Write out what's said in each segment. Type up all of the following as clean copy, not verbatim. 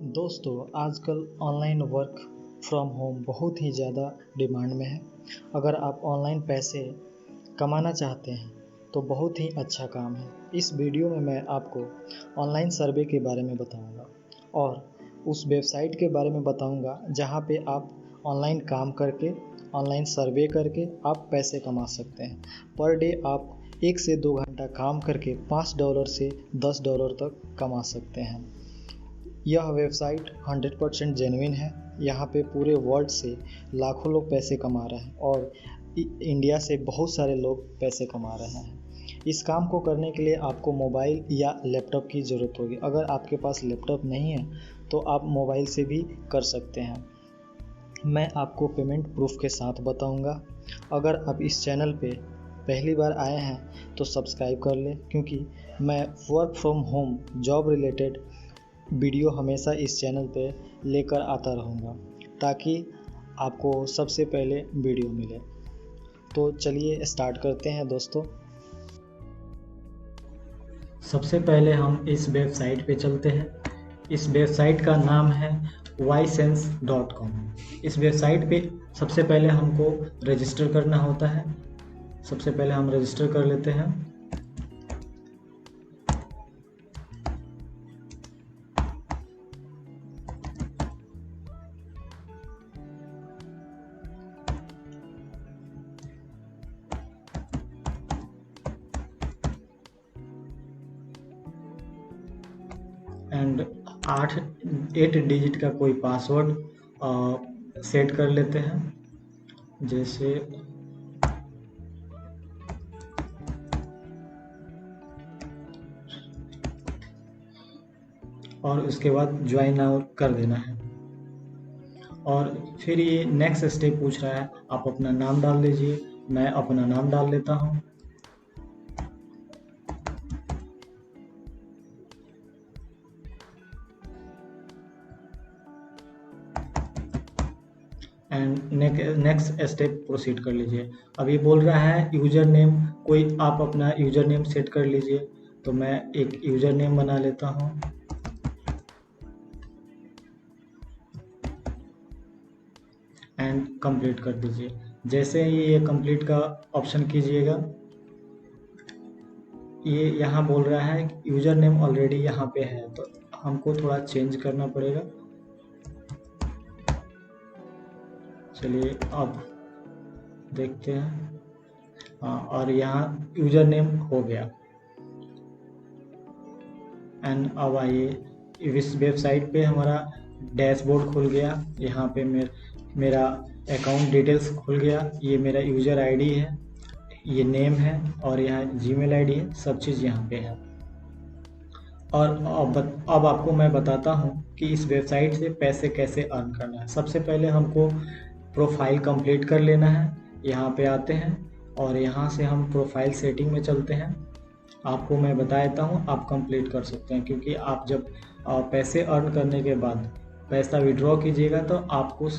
दोस्तों आजकल online work from home बहुत ही ज़्यादा डिमांड में है। अगर आप ऑनलाइन पैसे कमाना चाहते हैं तो बहुत ही अच्छा काम है। इस वीडियो में मैं आपको ऑनलाइन सर्वे के बारे में बताऊंगा और उस वेबसाइट के बारे में बताऊंगा जहां पे आप ऑनलाइन काम करके ऑनलाइन सर्वे करके आप पैसे कमा सकते हैं। पर डे आप 1 से 2 घंटा काम करके $5 से $10 तक कमा सकते हैं। यह वेबसाइट 100% जेन्युइन है। यहाँ पे पूरे वर्ल्ड से लाखों लोग पैसे कमा रहे हैं और इंडिया से बहुत सारे लोग पैसे कमा रहे हैं। इस काम को करने के लिए आपको मोबाइल या लैपटॉप की ज़रूरत होगी। अगर आपके पास लैपटॉप नहीं है तो आप मोबाइल से भी कर सकते हैं। मैं आपको पेमेंट प्रूफ के साथ बताऊंगा। अगर आप इस चैनल पे पहली बार आए हैं तो सब्सक्राइब कर लें, क्योंकि मैं work from home job related video हमेशा इस चैनल पे लेकर आता रहूँगा ताकि आपको सबसे पहले वीडियो मिले। तो चलिए स्टार्ट करते हैं दोस्तों। सबसे पहले हम इस वेबसाइट पे चलते हैं। इस वेबसाइट का नाम है ysense.com। इस वेबसाइट पे सबसे पहले हमको रजिस्टर करना होता है। सबसे पहले हम रजिस्टर कर लेते हैं। एंड 8 डिजिट का कोई पासवर्ड सेट कर लेते हैं, जैसे और उसके बाद ज्वाइन नाउ कर देना है। और फिर ये नेक्स्ट स्टेप पूछ रहा है, आप अपना नाम डाल लीजिए। मैं अपना नाम डाल लेता हूँ। एंड नेक्स्ट स्टेप प्रोसीड कर लीजिए। अब ये बोल रहा है यूज़र नेम, कोई आप अपना यूज़र नेम सेट कर लीजिए। तो मैं एक यूज़र नेम बना लेता हूँ। एंड कंप्लीट कर दीजिए। जैसे ही ये कंप्लीट का ऑप्शन कीजिएगा, ये यहाँ बोल रहा है यूज़र नेम ऑलरेडी यहाँ पे है, तो हमको थोड़ा चेंज करना पड़ेगा। चलिए अब देखते हैं। हाँ, और यहाँ यूज़र नेम हो गया। एंड अब आइए, इस वेबसाइट पे हमारा डैशबोर्ड खुल गया। यहाँ पे मेरा अकाउंट डिटेल्स खुल गया। ये मेरा यूज़र आईडी है, ये नेम है और यहाँ जीमेल आईडी है। सब चीज़ यहाँ पे है। और अब आपको मैं बताता हूँ कि इस वेबसाइट से पैसे कैसे अर्न करना है। सबसे पहले हमको प्रोफाइल कंप्लीट कर लेना है। यहाँ पे आते हैं और यहाँ से हम प्रोफाइल सेटिंग में चलते हैं। आपको मैं बता देता हूँ, आप कंप्लीट कर सकते हैं, क्योंकि आप जब पैसे अर्न करने के बाद पैसा विड्रॉ कीजिएगा तो आपको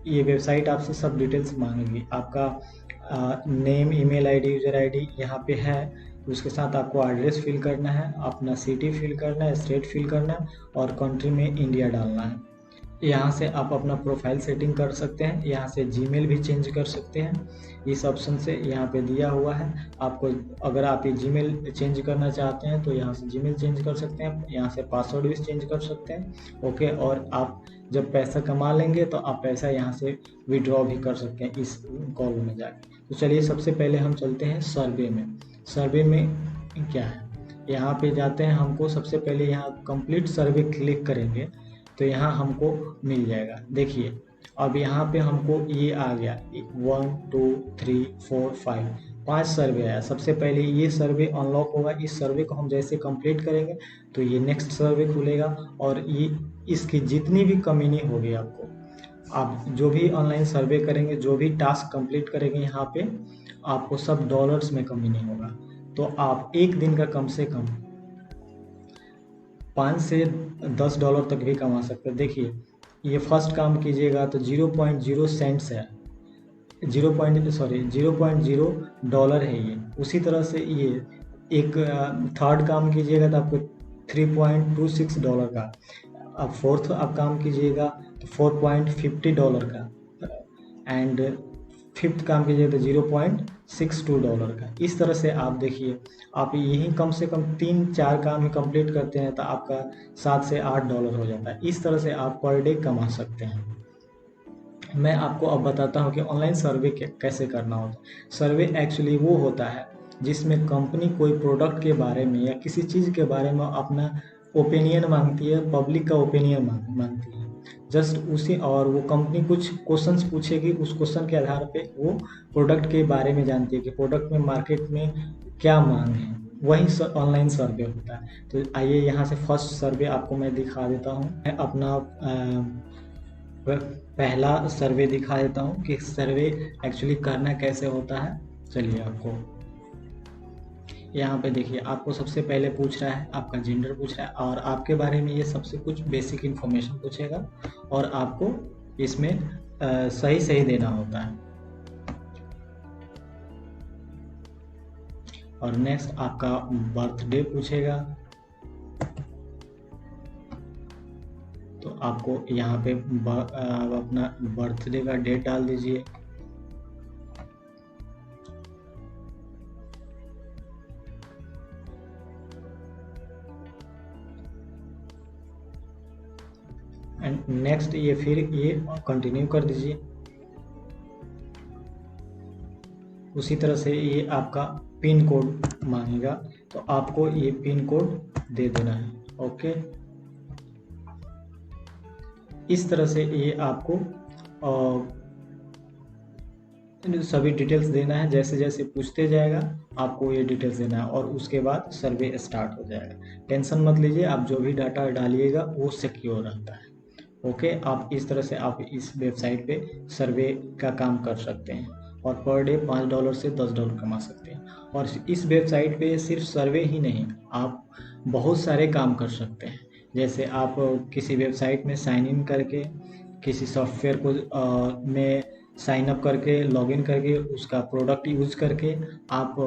ये वेबसाइट आपसे सब डिटेल्स मांगेगी। आपका name, email ID, user ID यहाँ पे है। उसके साथ आपको एड्रेस फिल करना है, अपना सिटी फिल करना है, स्टेट फिल करना है और कंट्री में इंडिया डालना है। यहाँ से आप अपना प्रोफाइल सेटिंग कर सकते हैं। यहाँ से जीमेल भी चेंज कर सकते हैं। इस ऑप्शन से यहाँ पे दिया हुआ है आपको। अगर आप ये जीमेल चेंज करना चाहते हैं तो यहाँ से जीमेल चेंज कर सकते हैं। यहाँ से पासवर्ड भी चेंज कर सकते हैं। ओके, और आप जब पैसा कमा लेंगे तो आप पैसा यहाँ से विड्रॉ भी कर सकते हैं इस कॉलम में जाके। तो चलिए सबसे पहले हम चलते हैं सर्वे में। सर्वे में क्या है, यहाँ पे जाते हैं। हमको सबसे पहले यहाँ कंप्लीट सर्वे क्लिक करेंगे तो यहाँ हमको मिल जाएगा। देखिए अब यहाँ पे हमको ये आ गया 1 2 3 4 5 सर्वे आया। सबसे पहले ये सर्वे अनलॉक होगा। इस सर्वे को हम जैसे कंप्लीट करेंगे तो ये नेक्स्ट सर्वे खुलेगा और ये इसकी जितनी भी कमीनी होगी, आप जो भी ऑनलाइन सर्वे करेंगे, जो भी टास्क कंप्लीट करेंगे, यहाँ पे आपको सब डॉलर्स में कमीनी होगा। तो आप एक दिन का कम से कम 5 से $10 तक भी कमा सकते हैं। देखिए ये फर्स्ट काम कीजिएगा तो 0.0 सेंट्स है, 0.0 डॉलर है ये। उसी तरह से ये एक थर्ड काम कीजिएगा तो आपको $3.26 का अब फोर्थ आप काम कीजिएगा तो $4.50 का, एंड फिफ्थ काम कीजिएगा तो $0.62 का। इस तरह से आप देखिए, आप यही कम से कम 3-4 काम ही कंप्लीट करते हैं तो आपका $7 से $8 हो जाता है। इस तरह से आप पर डे कमा सकते हैं। मैं आपको अब बताता हूँ कि ऑनलाइन सर्वे कैसे करना होता है। सर्वे एक्चुअली वो होता है जिसमें कंपनी कोई प्रोडक्ट के बारे में या किसी चीज़ के बारे में अपना ओपिनियन मांगती है, पब्लिक का ओपिनियन मांगती है। जस्ट उसी, और वो कंपनी कुछ क्वेश्चंस पूछेगी, उस क्वेश्चन के आधार पे वो प्रोडक्ट के बारे में जानती है कि प्रोडक्ट में मार्केट में क्या मांग है। वही ऑनलाइन सर्वे होता है। तो आइए यहाँ से फर्स्ट सर्वे आपको मैं दिखा देता हूँ। मैं अपना पहला सर्वे दिखा देता हूँ कि सर्वे एक्चुअली करना कैसे होता है। चलिए, आपको यहाँ पे देखिए, आपको सबसे पहले पूछ रहा है, आपका जेंडर पूछ रहा है और आपके बारे में ये सबसे कुछ बेसिक इन्फॉर्मेशन पूछेगा और आपको इसमें सही सही देना होता है। और नेक्स्ट आपका बर्थडे पूछेगा, तो आपको यहाँ पे अपना बर्थडे का डेट डाल दीजिए। एंड नेक्स्ट ये फिर ये कंटिन्यू कर दीजिए। उसी तरह से ये आपका पिन कोड मांगेगा, तो आपको ये पिन कोड दे देना है। ओके, इस तरह से ये आपको सभी डिटेल्स देना है। जैसे जैसे पूछते जाएगा आपको ये डिटेल्स देना है और उसके बाद सर्वे स्टार्ट हो जाएगा। टेंशन मत लीजिए, आप जो भी डाटा डालिएगा वो सिक्योर रहता है। ओके, आप इस तरह से आप इस वेबसाइट पे सर्वे का काम कर सकते हैं और पर डे $5 से $10 कमा सकते हैं। और इस वेबसाइट पे सिर्फ सर्वे ही नहीं, आप बहुत सारे काम कर सकते हैं। जैसे आप किसी वेबसाइट में साइन इन करके, किसी सॉफ्टवेयर को में साइन अप करके, लॉगिन करके, उसका प्रोडक्ट यूज करके आप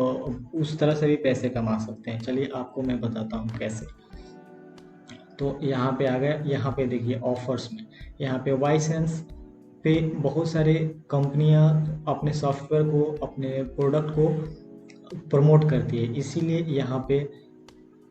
उस तरह से भी पैसे कमा सकते हैं। चलिए आपको मैं बताता हूँ कैसे। तो यहाँ पे आ गया, यहाँ पे देखिए ऑफर्स में, यहाँ पे वाईसेंस पे बहुत सारे कंपनियाँ अपने सॉफ्टवेयर को, अपने प्रोडक्ट को प्रमोट करती है। इसीलिए यहाँ पे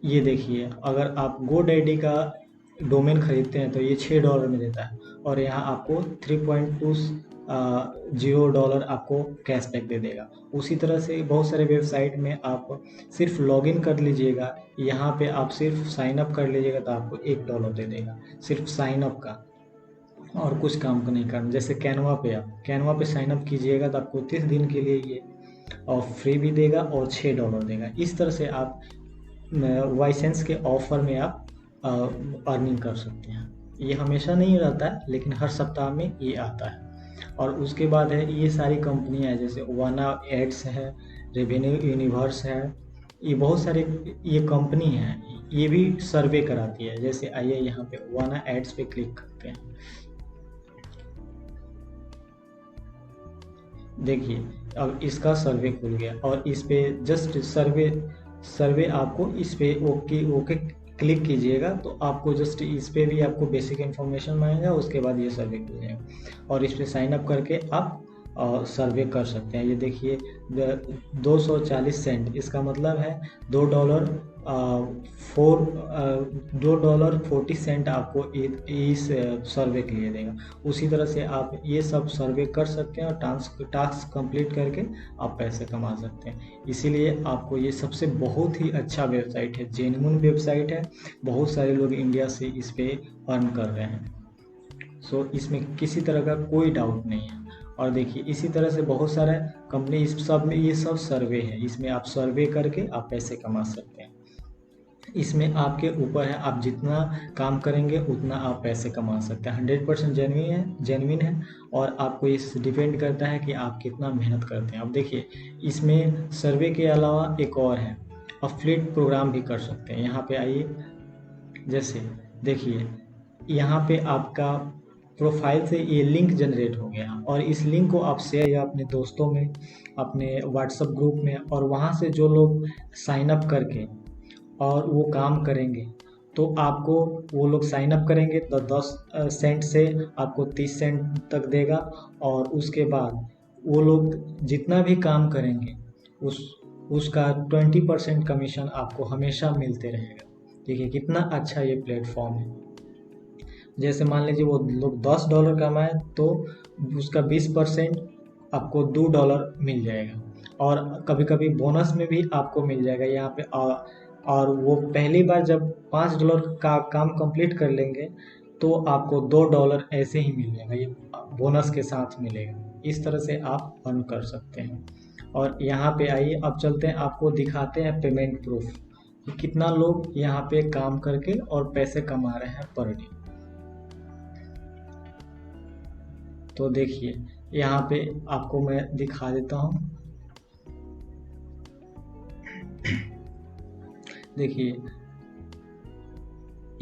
ये देखिए, अगर आप GoDaddy का डोमेन खरीदते हैं तो ये $6 में देता है और यहाँ आपको $3.20 आपको कैशबैक दे देगा। उसी तरह से बहुत सारे वेबसाइट में आप सिर्फ लॉगिन कर लीजिएगा, यहाँ पे आप सिर्फ साइन अप कर लीजिएगा तो आपको $1 दे देगा, सिर्फ साइन अप का, और कुछ काम को नहीं करना। जैसे कैनवा पे, आप कैनवा पे साइन अप कीजिएगा तो आपको 30 दिन के लिए ये और फ्री भी देगा और $6 देगा। इस तरह से आप वाईसेंस के ऑफर में आप अर्निंग कर सकते हैं। ये हमेशा नहीं रहता है, लेकिन हर सप्ताह में ये आता है। और उसके बाद है ये सारी कंपनियां हैं, जैसे वाना एड्स है, रेवेन्यू यूनिवर्स है, ये बहुत सारे ये कंपनी हैं, ये भी सर्वे कराती है। जैसे आइए यहाँ पे वाना एड्स पे क्लिक करते हैं। देखिए, अब इसका सर्वे खुल गया और इस पे जस्ट सर्वे आपको इस पे ओके क्लिक कीजिएगा तो आपको जस्ट इस पे भी आपको बेसिक इन्फॉर्मेशन मांगेगा। उसके बाद ये सर्वे खुल जाएगा और इस पे साइन अप करके आप सर्वे कर सकते हैं। ये देखिए, 240 सेंट, इसका मतलब है $2.40 आपको इस सर्वे के लिए देगा। उसी तरह से आप ये सब सर्वे कर सकते हैं और टास्क कंप्लीट करके आप पैसे कमा सकते हैं। इसीलिए आपको ये सबसे बहुत ही अच्छा वेबसाइट है, जेन्युइन वेबसाइट है। बहुत सारे लोग इंडिया से इस पे अर्न कर रहे हैं। सो इसमें किसी तरह का कोई डाउट नहीं है। और देखिए, इसी तरह से बहुत सारा कंपनी इस सब में, ये सब सर्वे है, इसमें आप सर्वे करके आप पैसे कमा सकते हैं। इसमें आपके ऊपर है, आप जितना काम करेंगे उतना आप पैसे कमा सकते हैं। 100% जेन्युइन है और आपको इस डिपेंड करता है कि आप कितना मेहनत करते हैं। अब देखिए, इसमें सर्वे के अलावा एक और है, अफिलिएट प्रोग्राम भी कर सकते हैं। यहाँ पे आइए, जैसे देखिए, यहाँ पे आपका प्रोफाइल से ये लिंक जनरेट हो गया और इस लिंक को आप शेयर या अपने दोस्तों में, अपने व्हाट्सएप ग्रुप में, और वहाँ से जो लोग साइन अप करके और वो काम करेंगे तो आपको वो लोग साइन अप करेंगे तो 10 सेंट से आपको 30 सेंट तक देगा, और उसके बाद वो लोग जितना भी काम करेंगे उस उसका 20% कमीशन आपको हमेशा मिलते रहेगा। देखिए कितना अच्छा ये प्लेटफॉर्म है। जैसे मान लीजिए वो लोग $10 कमाए तो उसका 20% आपको $2 मिल जाएगा, और कभी कभी बोनस में भी आपको मिल जाएगा यहाँ पे। और वो पहली बार जब $5 का काम कंप्लीट कर लेंगे तो आपको $2 ऐसे ही मिल जाएगा, ये बोनस के साथ मिलेगा। इस तरह से आप अर्न कर सकते हैं। और यहाँ पे आइए अब चलते हैं, आपको दिखाते हैं पेमेंट प्रूफ कि कितना लोग यहाँ पे काम करके और पैसे कमा रहे हैं पर डे। तो देखिए यहाँ पे आपको मैं दिखा देता हूँ। देखिए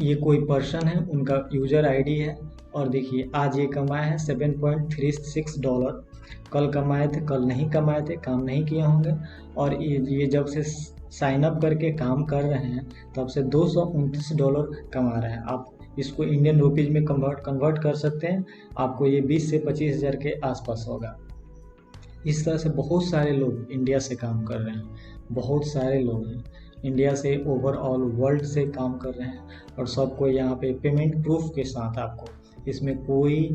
ये कोई पर्सन है, उनका यूजर आईडी है, और देखिए आज ये कमाए हैं $7.36। कल कमाए थे, कल नहीं कमाए थे, काम नहीं किए होंगे। और ये जब से साइन अप करके काम कर रहे हैं तब से $229 कमा रहे हैं। आप इसको इंडियन रुपीज में कन्वर्ट कर सकते हैं, आपको ये 20 से 25 हज़ार के आसपास होगा। इस तरह से बहुत सारे लोग इंडिया से काम कर रहे हैं, बहुत सारे लोग हैं इंडिया से, ओवरऑल वर्ल्ड से काम कर रहे हैं, और सबको यहाँ पे पेमेंट प्रूफ के साथ आपको इसमें कोई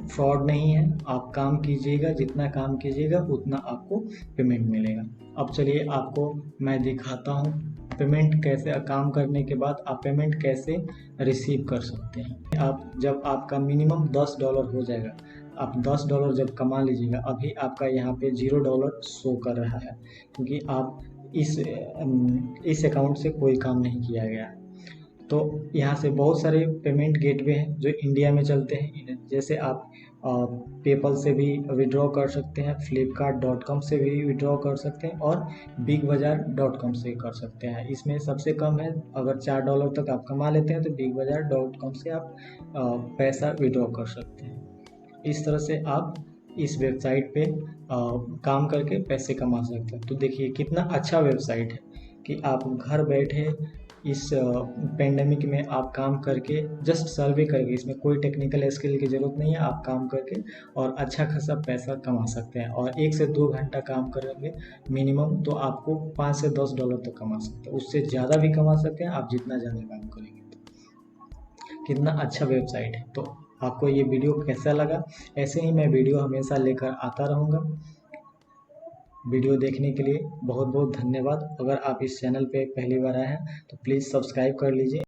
फ्रॉड नहीं है। आप काम कीजिएगा, जितना काम कीजिएगा उतना आपको पेमेंट मिलेगा। अब चलिए आपको मैं दिखाता हूँ पेमेंट कैसे, काम करने के बाद आप पेमेंट कैसे रिसीव कर सकते हैं। आप जब आपका मिनिमम $10 हो जाएगा, आप $10 जब कमा लीजिएगा, अभी आपका यहाँ पे $0 शो कर रहा है क्योंकि आप इस अकाउंट से कोई काम नहीं किया गया है। तो यहाँ से बहुत सारे पेमेंट गेटवे हैं जो इंडिया में चलते हैं, जैसे आप पेपल से भी विड्रॉ कर सकते हैं, flipkart.com से भी विड्रॉ कर सकते हैं, और bigbazaar.com से कर सकते हैं। इसमें सबसे कम है, अगर $4 तक आप कमा लेते हैं तो bigbazaar.com से आप पैसा विड्रॉ कर सकते हैं। इस तरह से आप इस वेबसाइट पे काम करके पैसे कमा सकते हैं। तो देखिए कितना अच्छा वेबसाइट है कि आप घर बैठे इस पेंडेमिक में आप काम करके, जस्ट सर्वे करके, इसमें कोई टेक्निकल स्किल की ज़रूरत नहीं है, आप काम करके और अच्छा खासा पैसा कमा सकते हैं। और 1 से 2 घंटा काम करेंगे मिनिमम तो आपको $5 से $10 तक कमा सकते हैं, उससे ज़्यादा भी कमा सकते हैं आप जितना ज़्यादा काम करेंगे। तो कितना अच्छा वेबसाइट है। तो आपको ये वीडियो कैसा लगा? ऐसे ही मैं वीडियो हमेशा लेकर आता रहूँगा। वीडियो देखने के लिए बहुत बहुत धन्यवाद। अगर आप इस चैनल पे पहली बार आए हैं तो प्लीज़ सब्सक्राइब कर लीजिए।